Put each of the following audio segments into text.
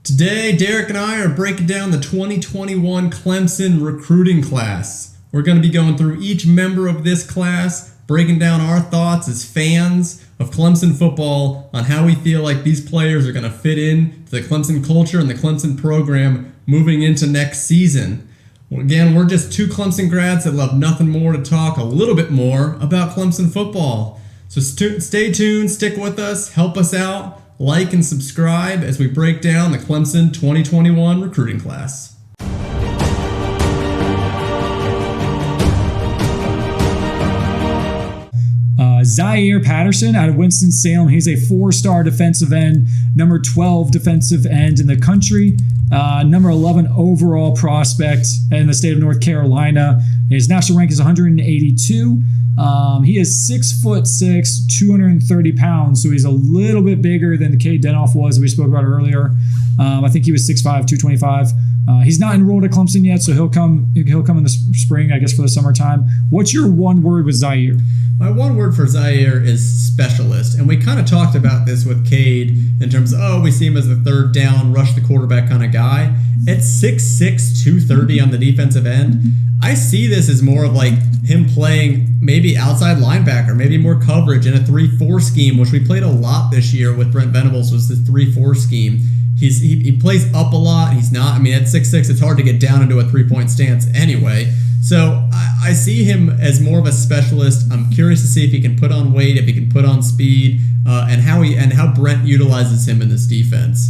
Today, Derek and I are breaking down the 2021 Clemson recruiting class. We're going to be going through each member of this class, breaking down our thoughts as fans of Clemson football on how we feel like these players are going to fit in to the Clemson culture and the Clemson program moving into next season. Again, we're just two Clemson grads that love nothing more to talk a little bit more about Clemson football. So stay tuned, stick with us, help us out, like and subscribe as we break down the Clemson 2021 recruiting class. Zaire Patterson out of Winston-Salem. He's a four-star defensive end, number 12 defensive end in the country, number 11 overall prospect in the state of North Carolina. His national rank is 182. He is 6'6", 230 pounds, so he's a little bit bigger than the Cade Denoff was that we spoke about earlier. I think he was 6'5", 225. He's not enrolled at Clemson yet, so he'll come in the spring, I guess, for the summertime. What's your one word with Zaire? My one word for Zaire is specialist, and we kind of talked about this with Cade in terms of, we see him as the third down, rush the quarterback kind of guy. At 6'6", 230 on the defensive end, I see this as more of like him playing maybe outside linebacker, maybe more coverage in a 3-4 scheme, which we played a lot this year with Brent Venables, was this 3-4 scheme. He plays up a lot. He's not, at 6'6", it's hard to get down into a three-point stance anyway. So I see him as more of a specialist. I'm curious to see if he can put on weight, if he can put on speed, and how Brent utilizes him in this defense.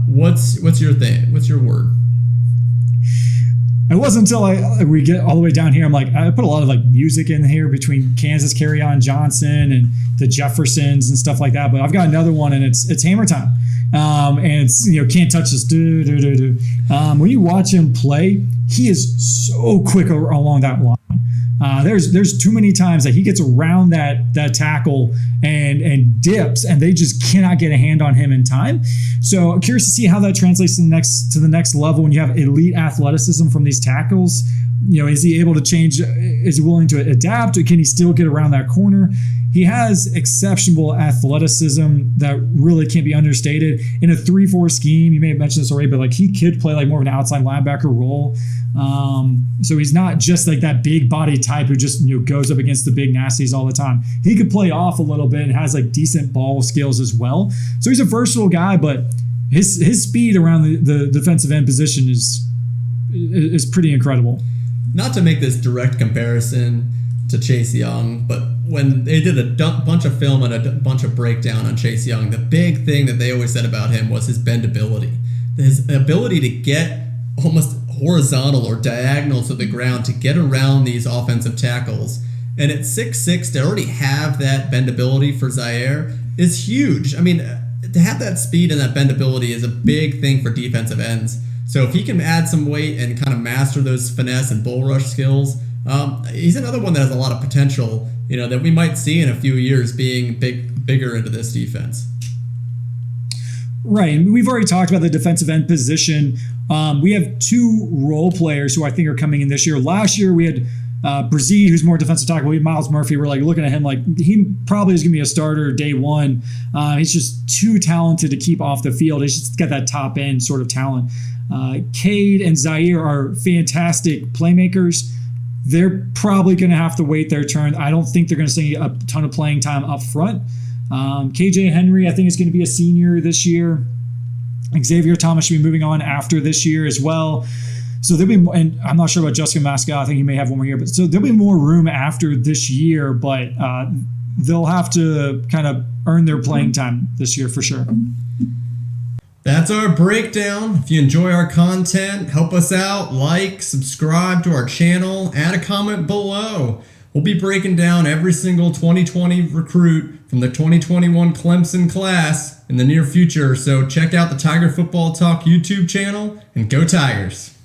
What's your thing? What's your word? It wasn't until we get all the way down here, I'm like, I put a lot of like music in here between Kansas Carry-On Johnson and the Jeffersons and stuff like that. But I've got another one, and it's Hammer Time. And it's, can't touch this. When you watch him play, he is so quick along that line. There's too many times that he gets around that tackle and dips, and they just cannot get a hand on him in time. So I'm curious to see how that translates to the next level when you have elite athleticism from these tackles. Is he able to change? Is he willing to adapt? Or can he still get around that corner? He has exceptional athleticism that really can't be understated. In a 3-4 scheme, you may have mentioned this already, but like he could play like more of an outside linebacker role. So he's not just like that big body type who just goes up against the big nasties all the time. He could play off a little bit and has like decent ball skills as well. So he's a versatile guy, but his speed around the defensive end position is pretty incredible. Not to make this direct comparison to Chase Young, but when they did a bunch of film and a bunch of breakdown on Chase Young, the big thing that they always said about him was his bendability. His ability to get almost horizontal or diagonal to the ground to get around these offensive tackles. And at 6'6", to already have that bendability for Zaire is huge. To have that speed and that bendability is a big thing for defensive ends. So if he can add some weight and kind of master those finesse and bull rush skills, he's another one that has a lot of potential, that we might see in a few years being bigger into this defense. Right. And we've already talked about the defensive end position. We have two role players who I think are coming in this year. Last year we had Brzee, who's more defensive tackle. We had Miles Murphy. We're like looking at him like he probably is going to be a starter day one. He's just too talented to keep off the field. He's just got that top end sort of talent. Cade and Zaire are fantastic playmakers. They're probably going to have to wait their turn. I don't think they're going to see a ton of playing time up front. KJ Henry, I think, is going to be a senior this year. Xavier Thomas should be moving on after this year as well. So there'll be, and I'm not sure about Justin Mascot. I think he may have one more year, but so there'll be more room after this year, but they'll have to kind of earn their playing time this year for sure. That's our breakdown. If you enjoy our content, help us out, like, subscribe to our channel, add a comment below. We'll be breaking down every single 2020 recruit from the 2021 Clemson class in the near future. So check out the Tiger Football Talk YouTube channel and go Tigers.